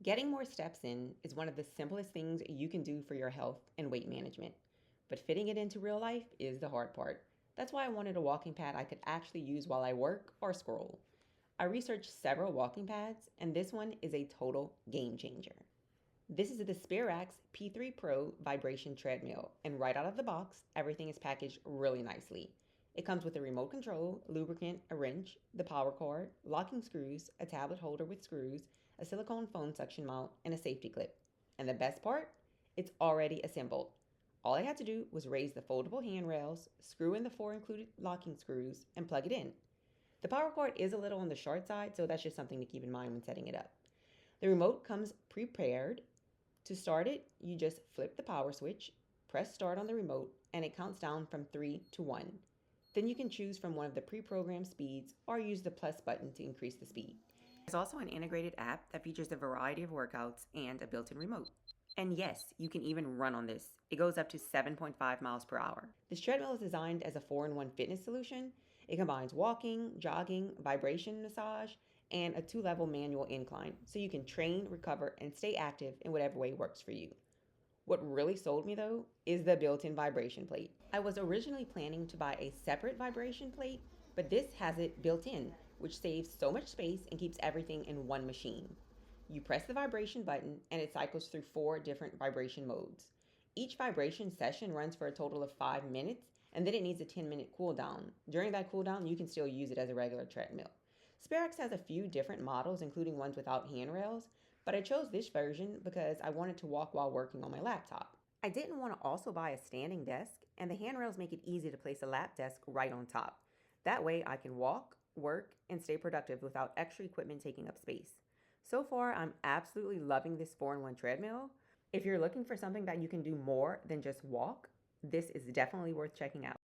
Getting more steps in is one of the simplest things you can do for your health and weight management, but fitting it into real life is the hard part. That's why I wanted a walking pad I could actually use while I work or scroll. I researched several walking pads, and this one is a total game changer. This is the Sperax P3 Pro vibration treadmill, and right out of the box, everything is packaged really nicely. It comes with a remote control, lubricant, a wrench, the power cord, locking screws, a tablet holder with screws, a silicone phone suction mount, and a safety clip. And the best part? It's already assembled. All I had to do was raise the foldable handrails, screw in the four included locking screws, and plug it in. The power cord is a little on the short side, so that's just something to keep in mind when setting it up. The remote comes prepared. To start it, you just flip the power switch, press start on the remote, and it counts down from 3 to 1. Then you can choose from one of the pre-programmed speeds or use the plus button to increase the speed. There's also an integrated app that features a variety of workouts and a built-in remote. And yes, you can even run on this. It goes up to 7.5 miles per hour. This treadmill is designed as a 4-in-1 fitness solution. It combines walking, jogging, vibration massage, and a 2-level manual incline, so you can train, recover, and stay active in whatever way works for you. What really sold me though is the built-in vibration plate. I was originally planning to buy a separate vibration plate, but this has it built in, which saves so much space and keeps everything in one machine. You press the vibration button and it cycles through 4 different vibration modes. Each vibration session runs for a total of 5 minutes, and then it needs a 10-minute cool down. During that cool down, you can still use it as a regular treadmill. Sperax has a few different models, including ones without handrails, but I chose this version because I wanted to walk while working on my laptop. I didn't want to also buy a standing desk, and the handrails make it easy to place a lap desk right on top. That way I can walk, work, and stay productive without extra equipment taking up space. So far, I'm absolutely loving this 4-in-1 treadmill. If you're looking for something that you can do more than just walk, this is definitely worth checking out.